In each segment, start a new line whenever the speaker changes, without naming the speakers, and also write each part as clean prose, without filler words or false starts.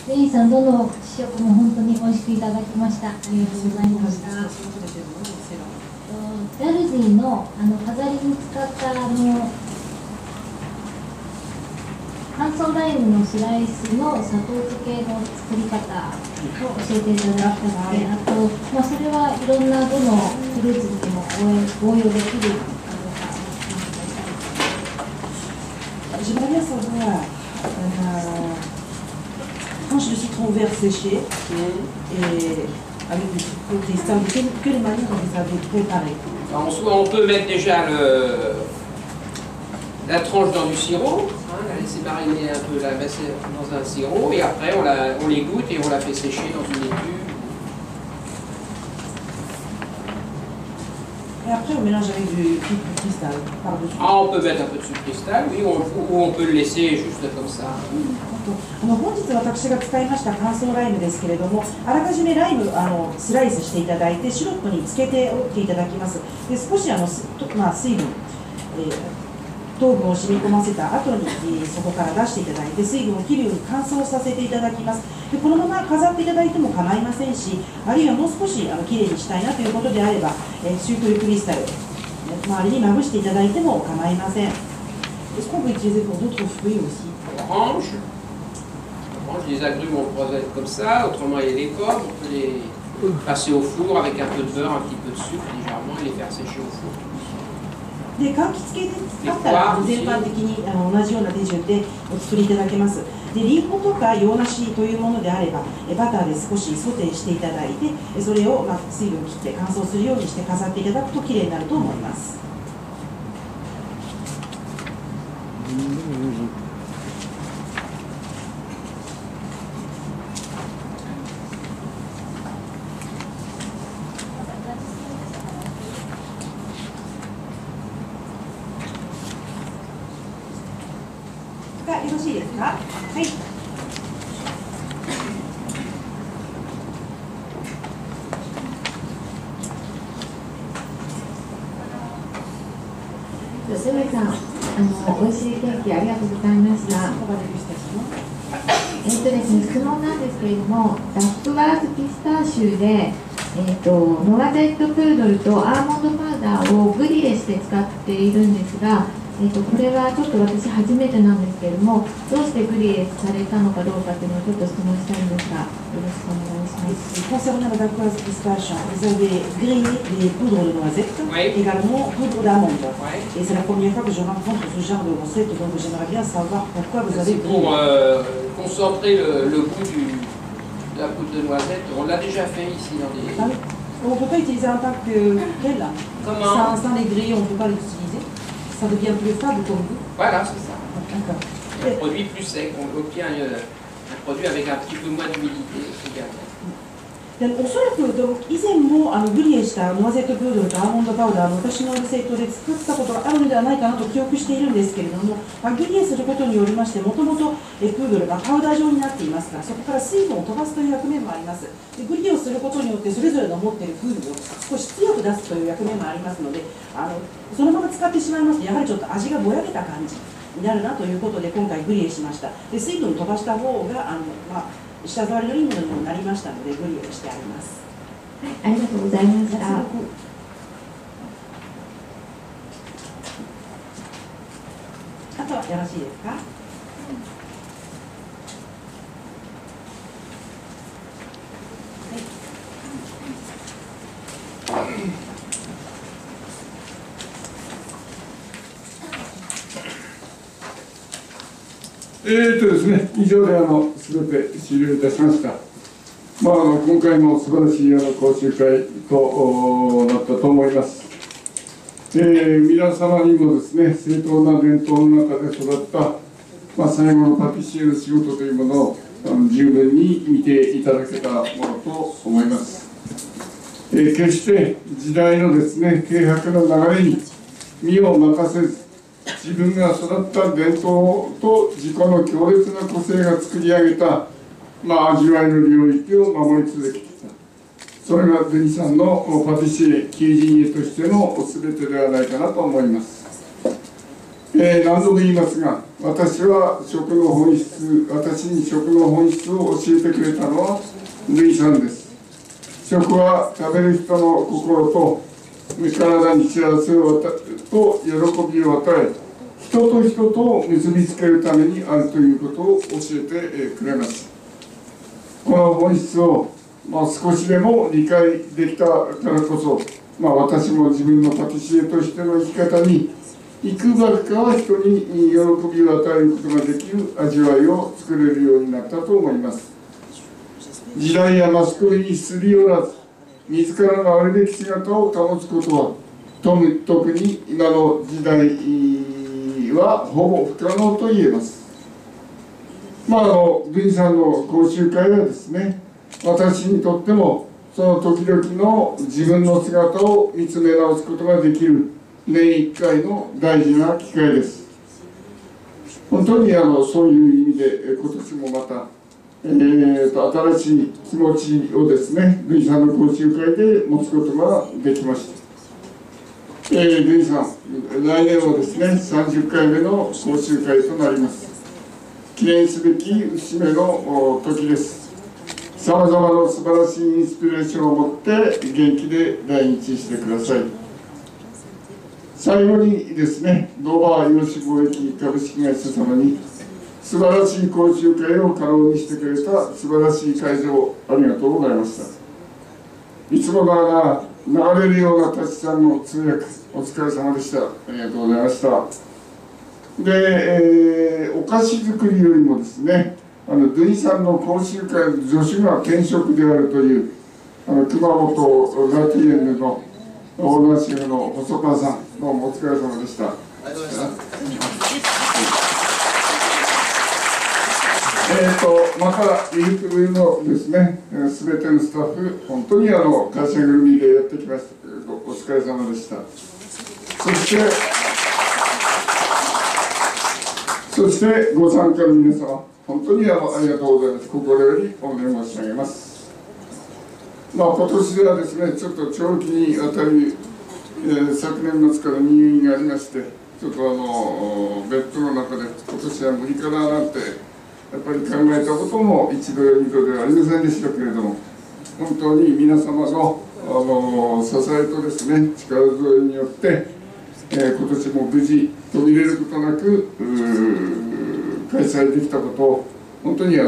デニーさん、どの試食も本当に美味しくいただきました。ありがとうございました。ダルディの飾りに使った乾燥ライムのスライスの砂糖漬けの作り方を教えていただきたくて、あと、それはいろんなどのフルーツにも応用できるかどうかお聞きください。
tranche de citron vert séché et avec du sucre cristal. De quelle manière vous avez préparé?
En soi, on peut mettre déjà la tranche dans du sirop, la laisser mariner un peu, la mettre dans un sirop, et après on l'égoutte et on la fait sécher dans une étuve.
Et après on mélange avec du sucre cristal par-dessus.
Ah, on peut mettre un peu de sucre cristal, oui, ou on peut le laisser juste comme ça.
本日私が使いました乾燥ライムですけれども、あらかじめライムスライスしていただいてシロップにつけておいていただきます。で少し水分、糖分を染み込ませた後に、そこから出していただいて水分を切るように乾燥させていただきます。でこのまま飾っていただいても構いませんし、あるいはもう少しきれいにしたいなということであれば、シュークルクリスタル周りにまぶしていただいても構いません。Est-ce qu'on peut utiliser pour d'autres fruits aussi?
Orange, les agrumes on peut être comme ça, autrement il y a les pommes, on peut les passer au four avec un peu de beurre, un petit peu de sucre légèrement et les faire sécher au four.
で柑橘系で使ったら全般的に同じような手順でお作りいただけます。でリンゴとか洋梨というものであればバターで少しソテーしていただいてそれを水分を切って乾燥するようにして飾っていただくときれいになると思います。よろしいですか？はい。
セブさん、美味しいケーキありがとうございました。ですね、質問なんですけれども、ダックワーズピスタシュで、ノワゼットプードルとアーモンドパウダーをグリエして使っているんですが、これはちょっと私初めてなんですけれども、どうしてグリエされたのかどうかというのをちょっと質問したいんですが、よろしくお願いします。
Concernant la dacquoise pistache, vous avez grillé des poudres de noisettes, également poudre d'amande. Et c'est la première fois que je rencontre ce genre de recette, donc j'aimerais bien savoir pourquoi vous avez grillé.
Pour concentrer le goût de la poudre de noisette, on l'a déjà fait ici dans les...
On ne peut pas utiliser un pack tel là.
Comment?
Sans les griller, on ne peut pas l'utiliser. Ça devient plus fade comme goût.
Voilà, c'est ça.
D'accord.
Un produit plus sec, on obtient un produit avec un petit peu moins d'humidité également.
でおそらく以前もグリエしたノワゼットプードルとアーモンドパウダー私のレセプトで作ったことがあるのではないかなと記憶しているんですけれども、グリエすることによりましてもともとプードルがパウダー状になっていますからそこから水分を飛ばすという役目もあります。でグリエをすることによってそれぞれの持っている風味を少し強く出すという役目もありますのでそのまま使ってしまいますとやはりちょっと味がぼやけた感じになるなということで今回グリエしました。で水分を飛ばした方が舌触りのいいものにもなりましたのでグリエをしてあります。
ありがとうございました。
あとはよろしいですか？
ですね、以上ですべて終了いたしました。今回も素晴らしい講習会となったと思います。皆様にもですね、正当な伝統の中で育った、最後のパティシエの仕事というものを十分に見ていただけたものと思います。決して時代のですね、軽薄な流れに身を任せず、自分が育った伝統と自己の強烈な個性が作り上げた、味わいの領域を守り続けてきた。それがデニさんのパティシエ、キージニエとしての全てではないかなと思います。何度も言いますが、私に食の本質を教えてくれたのはルイさんです。食は食べる人の心と体に幸せと喜びを与え、人と人と結びつけるためにあるということを教えてくれます。この本質を、少しでも理解できたからこそ、私も自分のパティシエとしての生き方にいくばくかは人に喜びを与えることができる味わいを作れるようになったと思います。時代やマスコミにすり寄らず、自らのあるべき姿を保つことは、特に今の時代はほぼ不可能と言えます。ルイさんの講習会はですね、私にとってもその時々の自分の姿を見つめ直すことができる年1回の大事な機会です。本当にそういう意味で今年もまた、新しい気持ちをですね、ルイさんの講習会で持つことができました。ルイさん、来年はですね、30回目の講習会となります。記念すべき節目の時です。さまざまな素晴らしいインスピレーションを持って元気で来日してください。最後にですね、ドーバー洋紙貿易株式会社様に素晴らしい講習会を可能にしてくれた素晴らしい会場、ありがとうございました。いつものような流れるようなたちさんの通訳、お疲れ様でした。ありがとうございました。で、お菓子作りよりもですね、ルイさんの講習会の助手が転職であるという熊本ラティエンヌのオーナーシェフの細川さん、どうもお疲れ様でした。またインクルのですね、すべてのスタッフ、本当に会社ぐるみでやってきましたけれど、お疲れ様でした。そしてご参加の皆様、本当にありがとうございます。心より御礼申し上げます。今年ではですね、ちょっと長期にわたり、昨年末から入院がありまして、ちょっとベッドの中で今年は無理かななんてやっぱり考えたことも一度や二度ではありませんでしたけれども、本当に皆様の支えとですね、力添えによって、今年も無事途切れることなく開催できたことを本当に感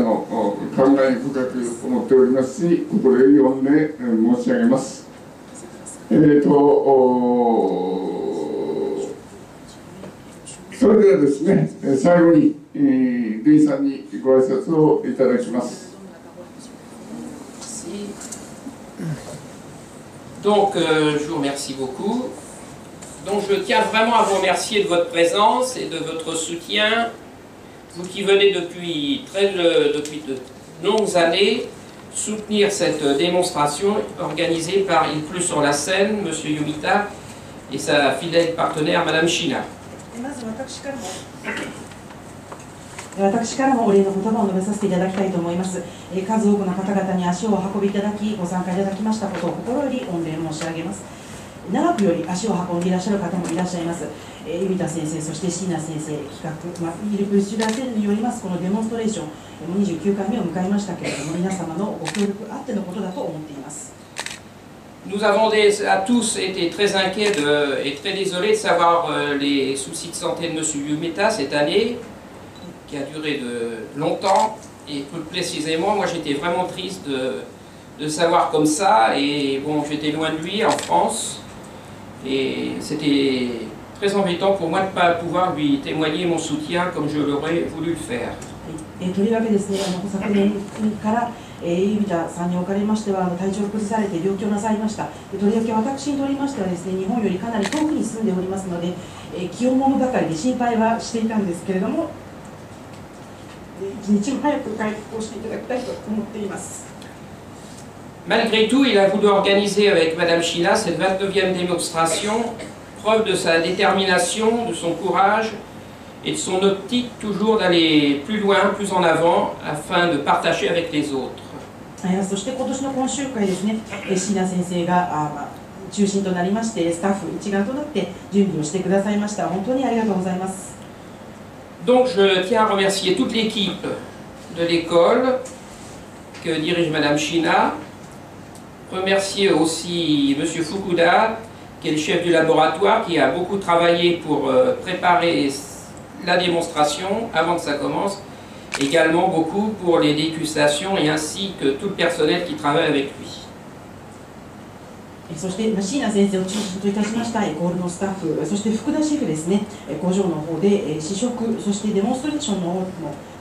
慨深く思っておりますし、心より御礼申し上げます。それではですね、最後にルイさんにご挨拶をいただきます。
Donc, je vous remercie beaucoup. Donc, je tiens vraiment à vous remercier de votre présence et de votre soutien. Vous qui venez depuis de longues années soutenir cette démonstration organisée par Il pleut sur la Seine, M. Yumita et sa fidèle partenaire, Mme China.
私からもお礼の言葉を述べさせていただきたいと思います。数多くの方々に足をお運びいただき、ご参加いただきましたことを心より御礼申し上げます。長くより足を運んでいらっしゃる方もいらっしゃいます。海田先生、そして椎名先生、企画、イルプシュラセンによりますこのデモンストレーション、29回目を迎えましたけれども、皆様のご協力あってのことだと思っています。
Nous avons tous été très inquiets et très désolés de savoir les soucis de santé de M. Yumita cette année, qui a duré longtemps, et plus précisément, moi j'étais vraiment triste de savoir comme ça, et bon, j'étais loin de lui en France, et c'était très embêtant pour moi de ne pas pouvoir lui témoigner mon soutien comme je l'aurais voulu le faire.
とりわけですね、昨年から海田さんにおかれましては体調を崩されて病気をなさいました。とりわけ私にとりましてはですね、日本よりかなり遠くに住んでおりますので、気をもむばかりで心配はしていたんですけれども、一日も早く回復をしていただきたいと思っています。
Malgré tout, il a voulu organiser avec Mme China cette 29e démonstration, preuve de sa détermination, de son courage et de son optique toujours d'aller plus loin, plus en avant, afin de partager avec les autres.
そして今年の講習会ですね、椎名先生が中心となりまして、スタッフ一丸となって準備をしてくださいました。本当にありがとうございます。
Donc je tiens à remercier toute l'équipe de l'école que dirige Madame China. Remercier aussi Monsieur Fukuda, qui est le chef du laboratoire, qui a beaucoup travaillé pour préparer la démonstration avant que ça commence. Également beaucoup pour les dégustations et ainsi que tout le personnel qui travaille avec lui.
そして椎名先生を中心といたしましたエコールのスタッフ、そして福田シェフですね、工場の方で試食、そしてデモンストレーションの方も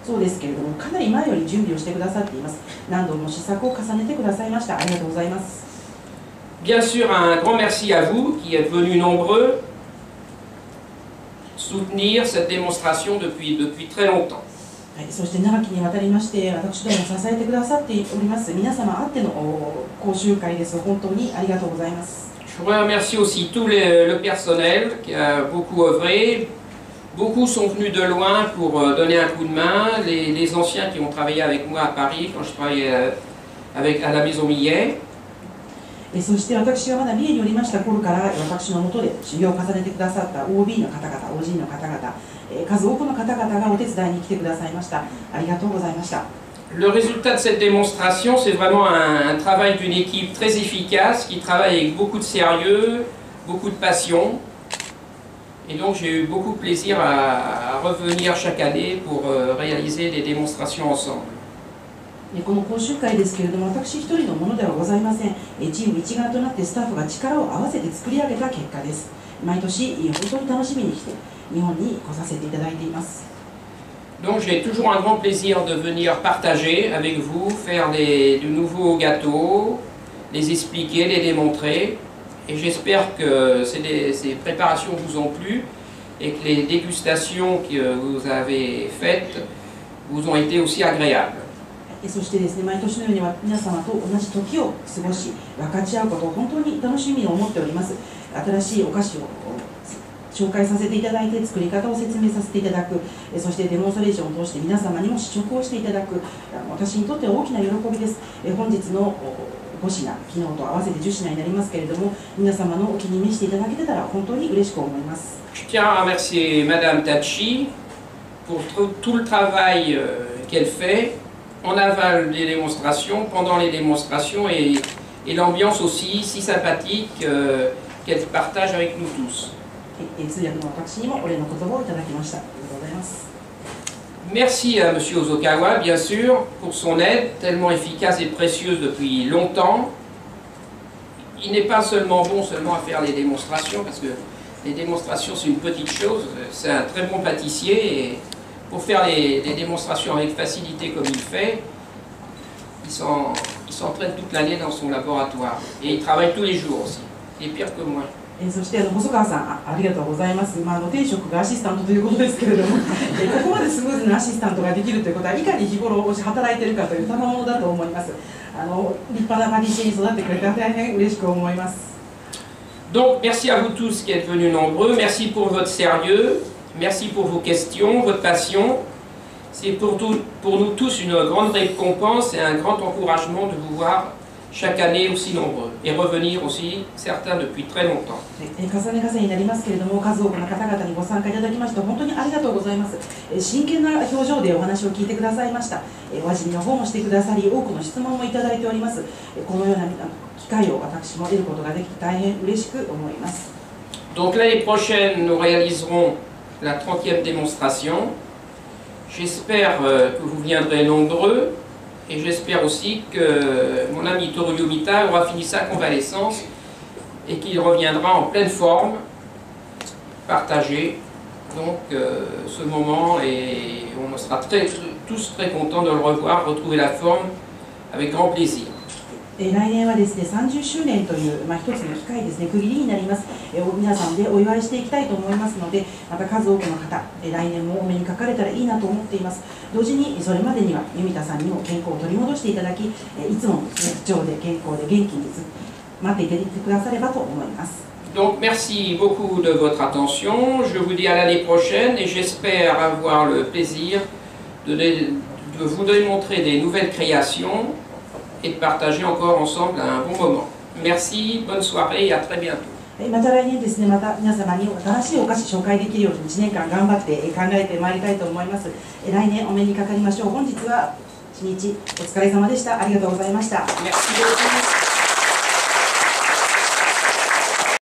そうですけれども、かなり前より準備をしてくださっています。何度も試作を重ねてくださいました。ありがとうございます。
Bien sûr, un grand merci à vous qui êtes venus nombreux soutenir cette démonstration depuis très longtemps.
はい、そして長きにわたりまして私どもを支えてくださっております皆様あっての講習会です。本当にありがとうございます。
Je voudrais remercier aussi tout le personnel qui a beaucoup œuvré. Beaucoup sont venus de loin pour donner un coup de main. Les anciens qui ont travaillé avec moi à Paris quand je travaillais à la Maison Millet.
そして私がまだ三重におりました頃から私の下で修行を重ねてくださった OB の方々、OG の方々、数多くの方々がお手伝いに来てくださいました。ありがとうございました。
Le résultat de cette démonstration, c'est vraiment un travail d'une équipe très efficace qui travaille avec beaucoup de sérieux, beaucoup de passion. Et donc j'ai eu beaucoup de plaisir à revenir chaque année pour réaliser des démonstrations ensemble.
この講習会ですけれども、私一人のものではございません。チーム一丸となってスタッフが力を合わせて作り上げた結果です。毎年本当に楽しみに来て日本に来させていただいています。
Donc j'ai toujours un grand plaisir de venir partager avec vous, faire de nouveaux gâteaux, les expliquer, les démontrer. Et j'espère que ces préparations vous ont plu et que les dégustations que vous avez faites vous ont été aussi agréables.
そしてですね、毎年のように皆様と同じ時を過ごし、分かち合うことを本当に楽しみに思っております。新しいお菓子を紹介させていただいて、作り方を説明させていただく、そしてデモンストレーションを通して皆様にも試食をしていただく、私にとっては大きな喜びです。本日の5品、昨日と合わせて10品になりますけれども、皆様のお気に召していただけてたら本当に嬉しく思います。
Je tiens à remercier Madame Tachi pour tout le travail qu'elle fait en aval des démonstrations, pendant les démonstrations et l'ambiance aussi si sympathique qu'elle partage avec nous tous.
通訳の私にもお礼の言葉をいただきました。ありがとうございます。
Merci à Monsieur Ozokawa, bien sûr, pour son aide tellement efficace et précieuse depuis longtemps. Il n'est pas seulement bon à faire les démonstrations, parce que les démonstrations c'est une petite chose, c'est un très bon pâtissier, et pour faire les démonstrations avec facilité comme il fait, il s'entraîne toute l'année dans son laboratoire. Et il travaille tous les jours aussi, il est pire que moi.
そして細川さん ありがとうございます。定職がアシスタントということですけれども、ここまでスムーズなアシスタントができるということは、いかに日頃働いているかという賜物だと思います。立派なパティシエに育ってくれて大変嬉しく思います。
Donc, merci à vous tous qui êtes venus nombreux, merci pour votre sérieux, merci pour vos questions, votre passion. C'est pour nous tous une grande récompense et un grand encouragement de vous voir chaque année aussi nombreux et revenir aussi certains depuis très longtemps.
重ね重ねになりますけれども、数多くの方々にご参加いただきまして本当にありがとうございます。真剣な表情でお話を聞いてくださいました。お味見の方もしてくださり、多くの質問もいただいております。このような機会を私も得ることができて大変嬉しく思います。
Donc l'année prochaine, nous réaliserons la 30e démonstration. J'espère que vous viendrez nombreux. Et j'espère aussi que mon ami Toru Yomita aura fini sa convalescence et qu'il reviendra en pleine forme, partager donc ce moment et on sera tous très contents de le revoir, retrouver la forme avec grand plaisir.
来年はですね、30周年という、一つの機会ですね、区切りになります。皆さんでお祝いしていきたいと思いますので、また数多くの方、来年もお目にかかれたらいいなと思っています。同時にそれまでにはユミタさんにも健康を取り戻していただき、いつも不調で健康で元気に待っていてくださればと思います。
Donc merci beaucoup de votre attention. Je vous dis à l'année prochaine et j'espère avoir le plaisir de vous démontrer des nouvelles créations et de partager encore ensemble un bon moment. Merci, bonne soirée et à très bientôt.
また来年ですね、また皆様に新しいお菓子紹介できるように1年間頑張って考えてまいりたいと思います。来年お目にかかりましょう。本日は一日お疲れ様でした。ありがとうございました。